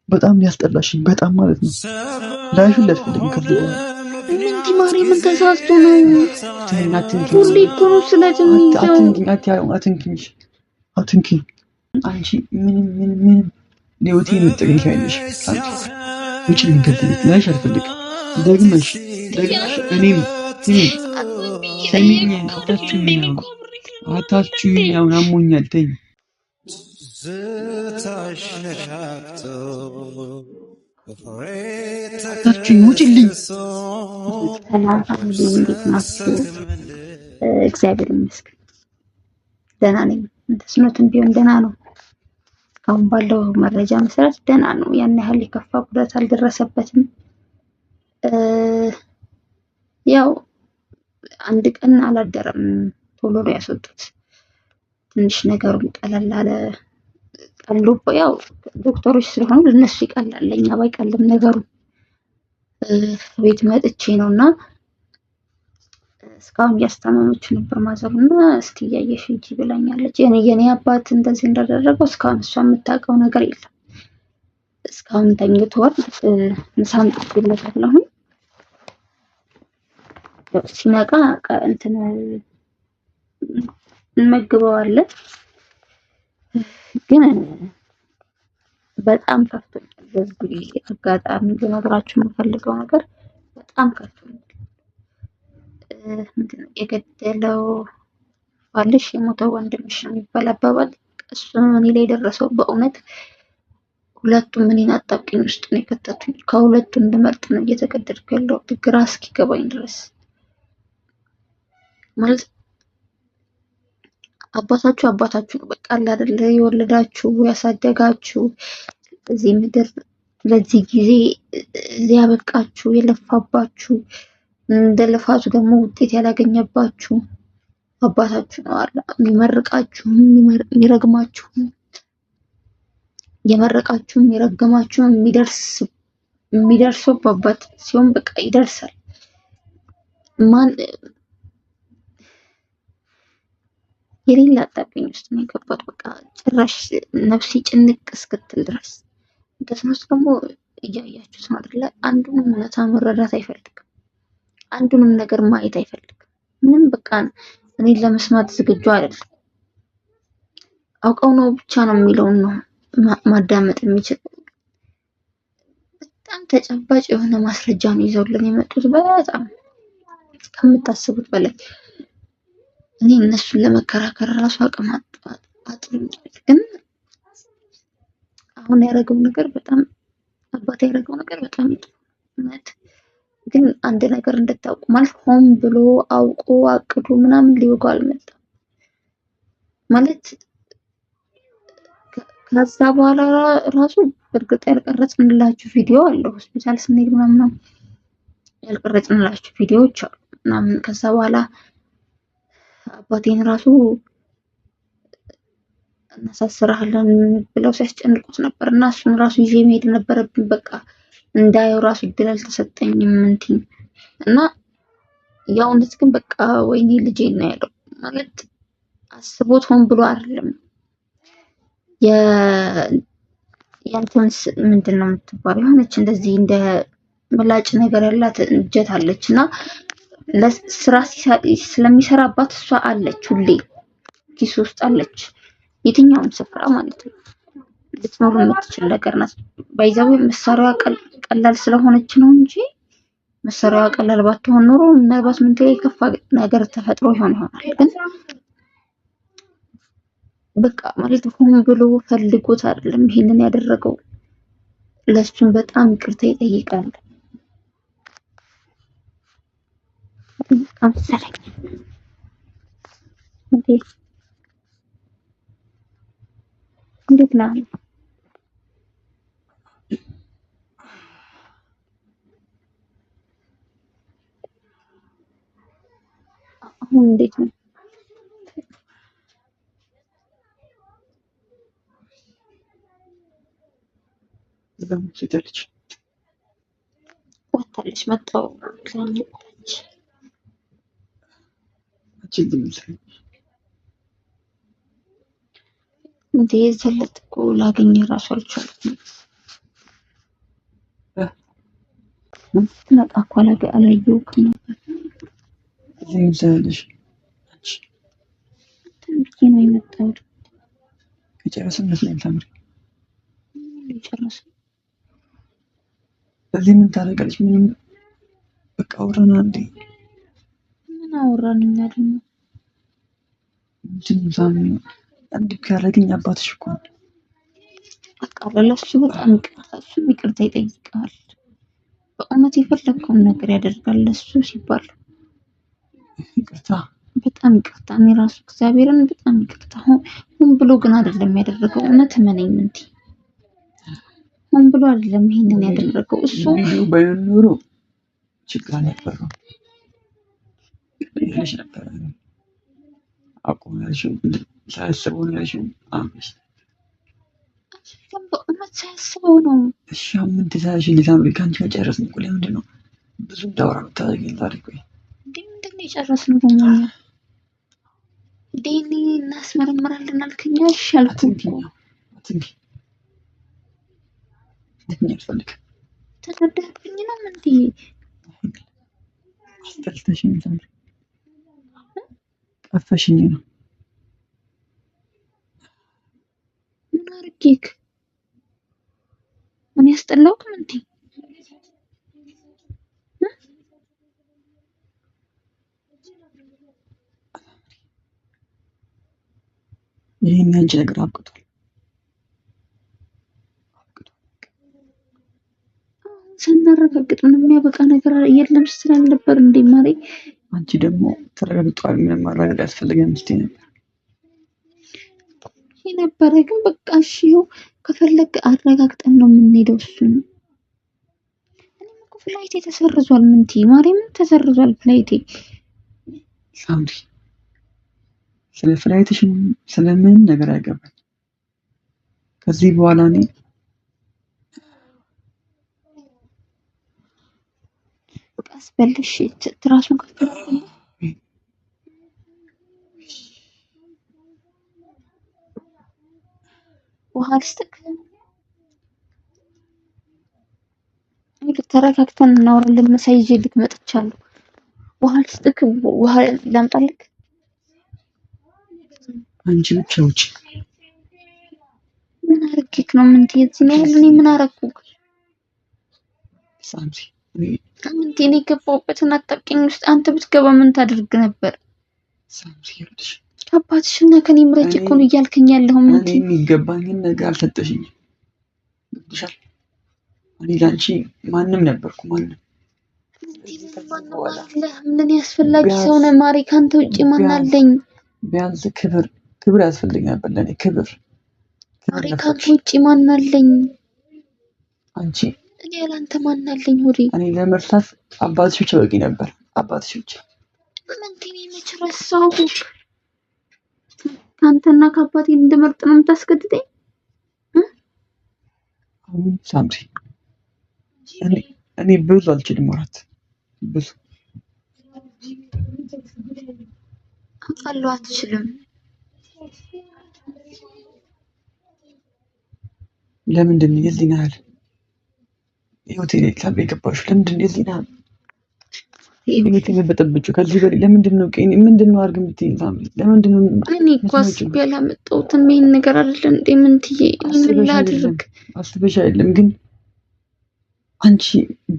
በጣም ያስጠላሽኝ በጣም ማለት ነው። ላይሽን ሊያስፈልግም ከዚህ በኋላ ምንቲ ማርያምን ተሳስቶ ነው። ሁሌ እኮ ነው ስለትንይዘው አትንኪኝ። አንቺ ምንም ለህይወቴ የምትጠቅሚ አይነሽ። ውጭ ልንገድ ላይሽ አልፈልግም። ደግመሽ እኔም ሰሚኝ አታችሁኝ። አሁን አሞኛል። ተይኝ አታችሁኝ፣ ውጭልኝ። ሰላም ፋሚሊ፣ እንዴት ናችሁ? እግዚአብሔር ይመስገን ደህና ነኝ። ተስኖትም ቢሆን ደህና ነው። አሁን ባለው መረጃ መሰረት ደህና ነው። ያን ያህል የከፋ ጉዳት አልደረሰበትም። ያው አንድ ቀን አላደረም፣ ቶሎ ነው ያስወጡት። ትንሽ ነገሩ ቀለል አለ። ቀሎ ያው ዶክተሮች ስለሆኑ ለነሱ ይቀላል፣ ለኛ ባይቀልም ነገሩ። ቤት መጥቼ ነውና እስካሁን እያስታመመች ነበር ማዘሩና፣ እስቲ እያየሽ ሂጂ ብላኛለች። የኔ አባት እንደዚህ እንዳደረገው እስካሁን እሷ የምታውቀው ነገር የለም። እስካሁን ተኝቷል። ምሳም ጥፍለታለሁ። ሲነቃ እንትን እንመግበዋለን። ግን በጣም ከፍቶኛል። በዚህ አጋጣሚ ልነግራችሁ የምፈልገው ነገር በጣም ከፍቶኛል። ምንድነው የገደለው ባልሽ የሞተው ወንድምሽ ነው የሚባል አባባል እሱ እኔ ላይ የደረሰው በእውነት ሁለቱም እኔን አጣብቂኝ ውስጥ ነው የከተቱኝ። ከሁለቱም እንድመርጥ ነው እየተገደድኩ ያለሁት ግራ እስኪገባኝ ድረስ። ማለት አባታችሁ ነው በቃ አለ አይደለ፣ የወለዳችሁ ያሳደጋችሁ፣ እዚህ ምድር ለዚህ ጊዜ ያበቃችሁ፣ የለፋባችሁ፣ እንደ ልፋቱ ደግሞ ውጤት ያላገኘባችሁ አባታችሁ ነው አለ። የሚመርቃችሁም የሚረግማችሁም፣ የመረቃችሁም የረገማችሁም የሚደርሰው በአባት ሲሆን በቃ ይደርሳል። የሌላ አጣብቂኝ ውስጥ ነው የገባሁት። በቃ ጭራሽ ነፍሴ ጭንቅ እስክትል ድረስ። ደስኖስ ደግሞ እያያችሁት ነው አይደለ? አንዱንም እውነታ መረዳት አይፈልግም። አንዱንም ነገር ማየት አይፈልግም። ምንም በቃ እኔን ለመስማት ዝግጁ አይደለም። አውቀው ነው ብቻ ነው የሚለውን ነው ማዳመጥ የሚችል። በጣም ተጨባጭ የሆነ ማስረጃ ነው ይዘውልን የመጡት። በጣም ከምታስቡት በላይ እኔ እነሱን ለመከራከር ራሱ አቅም አጥሮኛል። ግን አሁን ያደረገው ነገር በጣም አባት ያደረገው ነገር በጣም እውነት። ግን አንድ ነገር እንድታውቁ ማለት ሆን ብሎ አውቆ አቅዶ ምናምን ሊወጋው አልመጣም ማለት። ከዛ በኋላ ራሱ በእርግጥ ያልቀረጽንላችሁ ቪዲዮ አለ፣ ሆስፒታል ስንሄድ ምናምን ያልቀረጽንላችሁ ቪዲዮዎች አሉ ምናምን። ከዛ በኋላ አባቴን ራሱ እናሳስራለን ብለው ሲያስጨንቁት ነበር እና እሱን ራሱ ይዤ መሄድ ነበረብኝ። በቃ እንዳየው ራሱ እድል አልተሰጠኝም እንትን እና የእውነት ግን በቃ ወይኔ ልጄ ነው ያለው ማለት አስቦት ሆን ብሎ አይደለም። የእንትን ምንድን ነው የምትባለው የሆነች እንደዚህ እንደ ምላጭ ነገር ያላት እጀት አለች እና ለስራ ስለሚሰራባት እሷ አለች፣ ሁሌ ኪስ ውስጥ አለች፣ የትኛውም ስፍራ ማለት ነው። ልትኖር የምትችል ነገር ናት። ባይዛው መሳሪያዋ ቀላል ስለሆነች ነው እንጂ መሳሪያዋ ቀላል ባትሆን ኖሮ ምናልባት ምን ላይ ከፋ ነገር ተፈጥሮ ይሆናል። ግን በቃ ማለት ሆን ብሎ ፈልጎት አይደለም ይሄንን ያደረገው። ለሱም በጣም ይቅርታ ይጠይቃል። አምሰለኝ እንዴት ነው አሁን እንዴት ነው? ሴታለች ወጣለች መጣው ለምጣች እንዴ ዘለጥኩ ላገኝ ራሱ አልቻልኩም። ትመጣ እኮ አላየሁትም ነበር። እዚህ ምሳሌሽ ትንሽ ነው የመጣሁት። ከጨረስን መስሎኝ ታምሪ ጨረስን። እዚህ ምን ታደርጋለች? ምንም በቃ አውራና እንዴ ምን አወራን እኛ ደግሞ? ምንም ሳሚ አንድ ካረገኝ አባትሽ እኮ አቃለለሽ። በጣም ይቅርታ ይጠይቃል። በእውነት የፈለግከውን ነገር ያደርጋል ለሱ ሲባል ይቅርታ፣ በጣም ይቅርታ። እኔ ራሱ እግዚአብሔርን በጣም ይቅርታ። ሆን ብሎ ግን አይደለም ያደረገው። እውነት እመነኝ እንዴ ሆን ብሎ አይደለም ይሄንን ያደረገው። እሱ ቪዲዮ ባይሆን ኖሮ ችግር አልነበረው ይልሽ ነበር። አቆማልሽው ሳያስበው ነው ያልሽው። አምስት በእውነት ሳያስበው ነው። እሺ ምን ትሳሽ ሊታምሪ ካንቺ ጋር ጨረስን እኮ ለምንድን ነው ብዙ እንዳወራ የምታደርጊኝ? ታሪክ ወይ ምንድን ነው የጨረስነው ደግሞ? ዲኒ እናስመረምራለን አልከኝ። እሺ አልኩኝ። አትንኪ አልፈልግም። ተረዳኸኝ ነው እንዴ? አስጠልተሽኝ ታምሪ ጠፈሽኝ ነው። ምን አድርጌክ? ምን ያስጠላውክ? ምን እንዴ? ይሄን ያንቺ ነገር አብቅቷል። ስናረጋግጥ ምንም የሚያበቃ ነገር የለም ስላልነበር እንዴ ማሪ። አንቺ ደግሞ ተረጋግጧል ምንም ማረጋገጥ ያስፈልገን ስትይ ነበር የነበረ ግን በቃ እሺ ይኸው ከፈለግ አረጋግጠን ነው የምንሄደው። እሱን እኔም እኮ ፍላይቴ ተሰርዟል። ምንቲ ማርያምን ተሰርዟል ፍላይቴ። ሳምሪ ስለ ፍላይትሽን ስለምን ነገር አይገባኝ። ከዚህ በኋላ እኔ ቀስ በልሽ ትራሱን ከፍተህ ውሃ ልስጥክ። ተረጋግተን እናወራለን። ምሳ ይዤልክ መጥቻለሁ። ውሃ ልስጥክ። ውሃ ላምጣልክ። አንቺ ብቻ ውጪ። ምን አረግክ ነው? ምን ትይዝኝ ያህል እኔ ምን አረግኩክ? ሳምሪ ምንቴ እኔ የገባሁበትን አጣብቂኝ ውስጥ አንተ ብትገባ ምን ታደርግ ነበር? ሳምሪ ይኸውልሽ አባትሽና ከኔ ምረጭ እኮ ነው እያልከኝ ያለኸው። ምንቴ እኔ የሚገባኝን ነገር አልሰጠሽኝም። ገብቶሻል? እኔ ላንቺ ማንም ነበርኩ። ማንም ምን ያስፈልጋል? ሰው ነህ ማሪ። ካንተ ውጪ ማን አለኝ? ቢያንስ ክብር ያስፈልግ ነበር ለኔ። ክብር ማሪ፣ ካንተ ውጪ ማን አለኝ? አንቺ እኔ ያላንተ ማን አለኝ? ሆዴ እኔ ለመርሳት አባትሽ ብቻ በቂ ነበር። አባትሽ ብቻ። ምንቴ እኔ መች ረሳሁህ? ካንተና ከአባቴ እንድመርጥ ነው የምታስገድደኝ? አሁን ሳምሪ እኔ ብዙ አልችልም ማለት ብዙ አውቃለሁ አትችልም። ለምንድን ነው የዚህን ያህል ህይወቴ ላይ ሳብ የገባሽው? ለምንድን ነው የዚህን ያህል ህይወቴ የምትበጠብጪው? ከዚህ በላይ ለምንድን ነው ምንድን ነው አድርግ የምትይኝ ሳምሪ? ለምንድን ነው እኔ እኮ አስቤ ያላመጣሁትም ይሄን ነገር አይደለ እንዴ? ምንትዬ ምን ላድርግ? አስበሽ አይደለም ግን አንቺ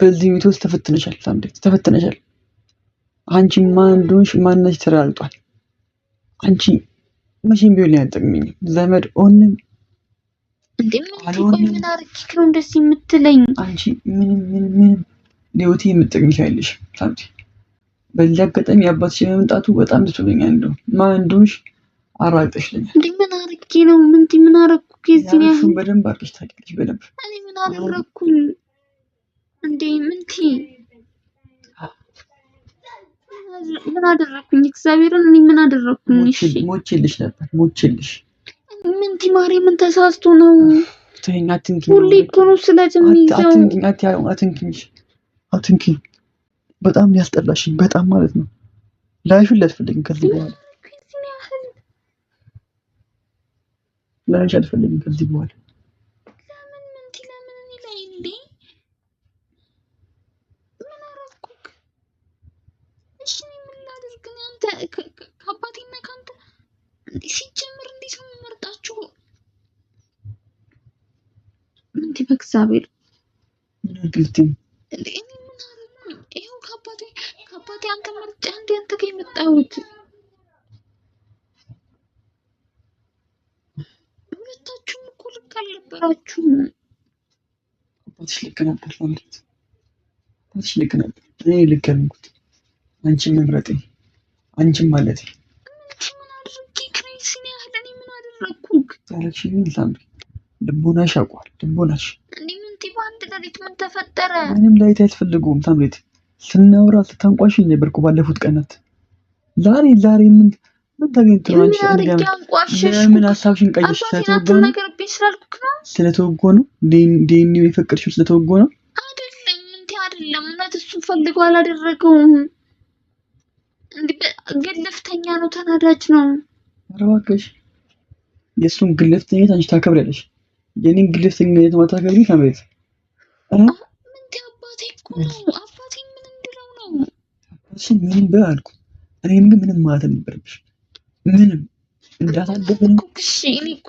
በዚህ ህይወት ውስጥ ተፈትነሻል ሳምሪ፣ ተፈትነሻል። አንቺ ማን እንደሆንሽ ማንነትሽ ተረጋግጧል። አንቺ መቼም ቢሆን ሊያጠቅመኝ ዘመድ ሆንም እንዴ ምን አርኪክ ነው እንደዚህ የምትለኝ? አንቺ ምንም ለህይወቴ የምትጠቅሚ አይደለሽ ሳምሪ። በዚህ አጋጣሚ አባትሽ መምጣቱ በጣም ደስ ብሎኛል። እንደው ማን እንደሆንሽ አራግጠሽልኛል። እንዴ ምን አርኪ ነው? ምን አረኩ? ከዚህ ነው ያንቺን በደንብ አርቀሽ ታውቂያለሽ። በደንብ እኔ ምን አደረኩኝ እንዴ? ምንቲ ምን አደረኩኝ? እግዚአብሔርን እኔ ምን አደረኩኝ? እሺ ሞቼልሽ ነበር። ሞቼልሽ ምንቲ ማሪ ምን ተሳስቶ ነው? ተይኝ፣ አትንኪኝ። ሁሌ እኮ ነው ስለጀምይዘው። አትንኪኝ። በጣም ያስጠላሽኝ፣ በጣም ማለት ነው። ላይሽን አልፈልግም ከዚህ በኋላ ላይሽ አልፈልግም ከዚህ በኋላ። ለምን ምንቲ ለምን እኔ ላይ እንዴ? እንዴ በእግዚአብሔር ምን አድርግልኝ እንዴ እኔ ምን አደረኩኝ? ይኸው ከአባቴ አንተ መርጬ እንዴ አንተ ጋር የመጣሁት ሁለታችሁም እኮ ልክ አልነበራችሁም። አባትሽ ልክ ነበር ማለት አባትሽ ልክ ነበር። እኔ ልክ ያልኩት አንቺን መምረጤ አንቺን ማለቴ ምን አድርጌ ክሬሲን ያህል እኔ ምን አደረኩክ? ታለክሽ ምን ሳምሪ ልቦናሽ ያውቋል። ልቦናሽ እንዴ ምን በአንድ ሌሊት ምን ተፈጠረ? ምንም ላይት አያስፈልገውም። ሳምሬት ስናወራ ስታንቋሽኝ ነበርኩ ባለፉት ቀናት። ዛሬ ምን ተገኝቶ ነው አንቺ ለምን ሀሳብሽን ቀይሽ? ስለተወጎ ነው ዴኒ የፈቀድሽው ስለተወጎ ነው አይደለም። እንዴ አይደለም። እውነት እሱ ፈልጎ አላደረገውም። እንዴ ግልፍተኛ ነው፣ ተናዳጅ ነው። ኧረ እባክሽ የእሱን ግልፍተኝነት አንቺ ታከብሪያለሽ። የኔን ግልፍተኝነት ማታከብሪ ሳምሬት። ምንቴ አባቴ እኮ ነው። አባቴ ምን እንድለው ነው? እሺ ምንም በል አልኩ። እኔም ግን ምንም ማለት አልነበረብሽ። ምንም እንዳታደበን እሺ እኔ እኮ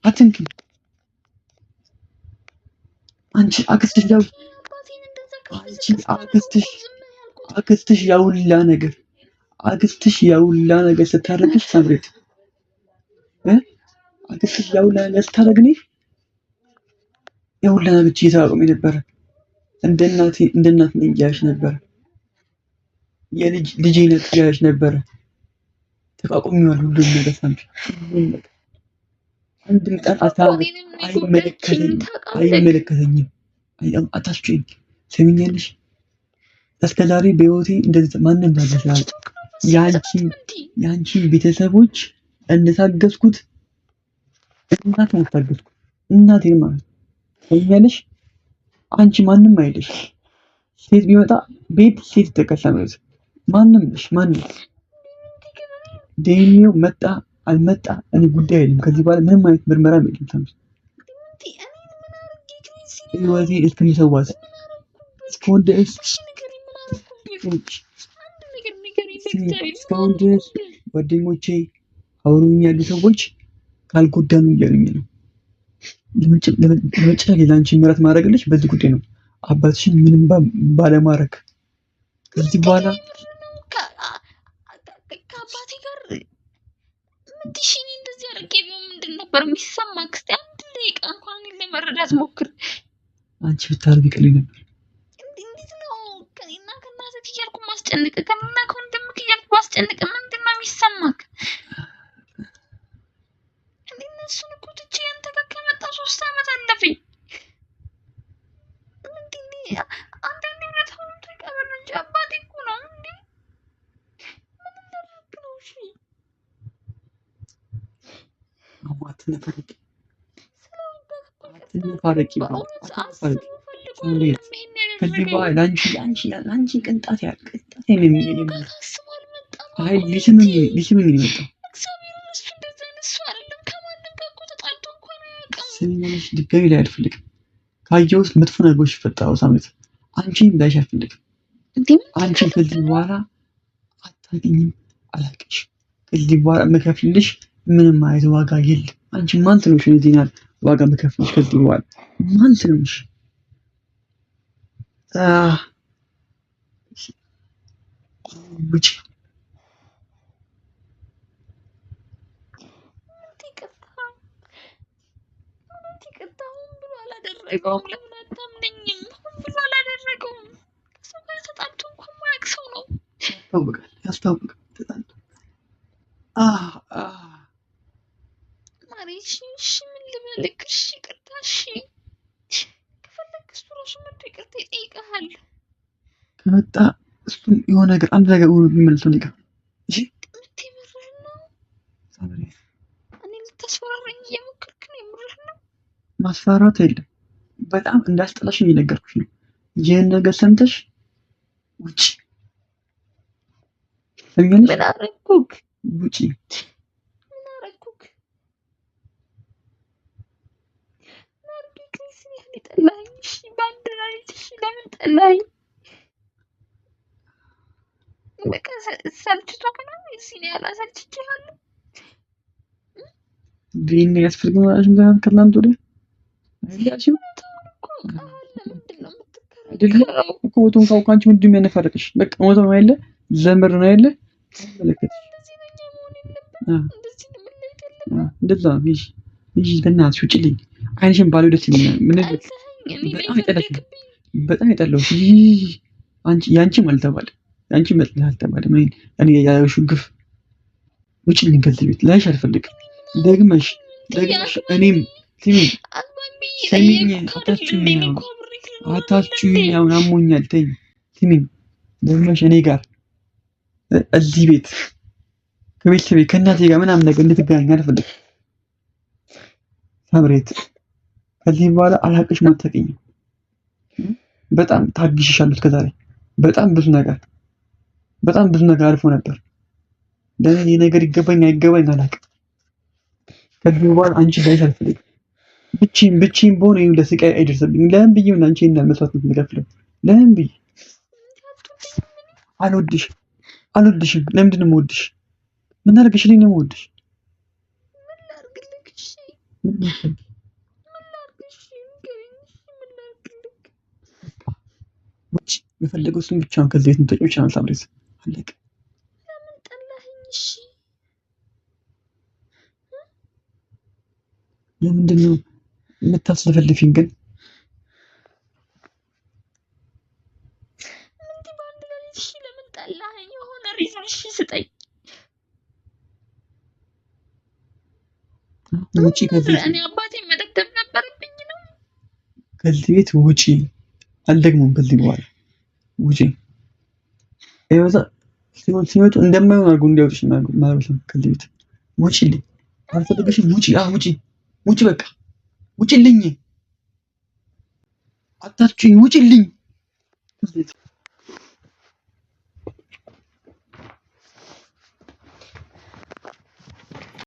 አትንኪ አንቺ አክስትሽ ያው አክስትሽ ያውላ ነገር ስታረግሽ ሳምሬት አክስትሽ ያውላ ነገር ስታረግሽ ያውላ ነገር እየተዋቀመ ነበረ። እንደ እናት ነኝ እያለሽ ነበረ። ልጄ ነሽ እያለሽ ነበረ። ተቋቁሜዋለሁ ሁሉም ነገር ሳምሪ። አንድም ቀን አይመለከተኝም። አታስጩኝ። ሰሚኛለሽ? እስከዛሬ በህይወቴ እንደዚህ ማንም እንዳለሽ ያንቺ ቤተሰቦች እንደታገስኩት እናት ነው ታገስኩት። እናቴን ማለት ሰሚኛለሽ? አንቺ ማንም አይልሽ። ሴት ቢመጣ ቤት ሴት ተቀሰመች። ማንም ነሽ ማንም ዴኒው መጣ አልመጣ እኔ ጉዳይ አይደለም። ከዚህ በኋላ ምንም አይነት ምርመራ የለም። ታምስ ህይወቴ እስከሚሰዋት እስካሁን ድረስ ጓደኞቼ አብሮኝ ያሉ ሰዎች ካልጎዳኑ እያሉኝ ነው። ለመጨረሻ ሌላንቺ ምሕረት ማድረግልሽ በዚህ ጉዳይ ነው። አባትሽን ምንም ባለማድረግ ከዚህ በኋላ ከአባቴ ጋር ምትሽኝ እንደዚህ አድርጌ ቢሆን ምንድን ነበር የሚሰማክ? እስኪ አንድ ደቂቃ እንኳን ለመረዳት ሞክር። አንቺ ብታረግ ይቀልኝ ነበር። እንዴት ነው ከእኔና ከእናትህ እያልኩ ማስጨንቅ ከእኔና ከወንድምህ እያልኩ ማስጨንቅ ምንድን ነው የሚሰማክ? እንዴ እነሱን እኮ ትቼ አንተ ጋር ከመጣሁ 3 ዓመት አለፈኝ። ምንድን ነው አንዳንዴ እውነታውን ተቀበል እንጂ አባቴ እኮ ነው። እንዴ ምን እንዳደረግ ነው? እሺ አትነፋረቂ ከዚህ በኋላ አንቺ ቅንጣት ሊስምኝ የመጣው ስሚኝ፣ ድጋሚ ላይ አልፈልግም። ካየሁት መጥፎ ነገሮች ይፈጠራሉ። ሳምንት አንቺን እንዳይሽ አልፈልግም። አንቺን ከዚህ በኋላ አታውቂኝም፣ አላውቅሽም። ከዚህ በኋላ መከፍልሽ ምንም አይነት ዋጋ የለም። አንቺ ማን ትንሽ ነው ዜና ዋጋ መከፍልሽ? ከዚህ በኋላ ማን ትንሽ ውጪ አላደረገውም። ለምን አታምነኝም? ብሎ አላደረገውም። ከሰው ጋር ተጣልቶ እንኳን ማያውቅ ሰው ነው። ያስታውቃል። ተጣልቶ ማሪ እሺ ምን ልበልክ? እሺ ይቅርታ። እሺ ከፈለክ እሱ ራሱ መጥቶ ይቅርታ ይጠይቅሃል። ከመጣ እሱም የሆነ ነገር አንድ ነገር የሚመልሰው ነገር እሺ የምርህን ነው? እኔ ልታስፈራራኝ እየሞከርክ ነው? የምርህን ነው? ማስፈራራት የለም። በጣም እንዳስጠላሽኝ እየነገርኩሽ ነው። ይህን ነገር ሰምተሽ ውጪ። ምን አደረኩክ? ውጪ። ምን አደረኩክ? ናርዲክስ ያህል ጠላኝ። እሺ በአንድ ላይ እሺ፣ ለምን ጠላኝ? በቃ ሰልችቶክ ነው? እዚህ ያላ ሰልችቼሃለሁ። ዲን ያስፈልግ ማለት ነው። ከትናንት ወዲያ ሞቶም ካው ካንቺ ምንድን ነው የሚያነፋረቅሽ? በቃ ሞቶም ነው አይደለ? ዘመር ነው አይደለ? እንደዛ ነው። ይሄ በእናትሽ ውጪልኝ። አይንሽን ባለው ደስ ይለኛል። ምን በጣም የጠላሁት አንቺ ያንቺም አልተባለ ያንቺ መጥለህ አልተባለ እኔ ያየሽው ግፍ ውጪልኝ ከዚህ ቤት ላይሽ አልፈልግም። ደግመሽ እኔም ስሚኝ አታስጩኝ አሁን አሞኛል። ተይኝ ስሚኝ ደግመሽ እኔ ጋር እዚህ ቤት ከቤተሰቤ ከእናቴ ጋር ምናምን ነገር እንድትገናኝ አልፈልግም። ሳምሬት ከዚህ በኋላ አላቅሽም፣ አታውቂኝም። በጣም ታግሽሻለሁ እስከዛሬ በጣም ብዙ ነገር አልፎ ነበር። ለኔ ይሄ ነገር ይገባኝ አይገባኝ አላውቅም። ከዚህ በኋላ አንቺ ላይሽ አልፈልግም። ብቻዬን በሆነ ይሄን ለስቃይ አይደርስብኝ። ለምን ብዬ ምን አንቺ እና መስዋዕት የምትከፍለው ለምን ብዬ አልወድሽም። ለምንድን ነው የምወድሽ? ምን አድርገሽልኝ ነው የምወድሽ? ውጭ የፈለገው እሱን ብቻ ነው። ከዚህ ቤት የምትወጪው ብቻ ነው። ሳምሬት አለቀ። ለምን ጠላኸኝ? እሺ ለምንድን ነው የምታስለፈልፊኝ ግን? እንዲህ በአንድ ሌሊት እሺ፣ ለምን ጠላኸኝ? የሆነ ሪዝን እሺ ስጠኝ። ውጪ ከዚህ እኔ አባቴን መደብደብ ነበረብኝ ነው። ከዚህ ቤት ውጪ። አልደግሞም ከዚህ በኋላ ውጪ። ይወዛ ሲመጡ እንደማይሆን አድርጎ እንዲያውጥሽ ማለት ነው። ከዚህ ቤት ውጪልኝ። አልፈልግሽም። ውጪ። ውጪ በቃ ውጪልኝ። አታስጩኝ። ውጪልኝ።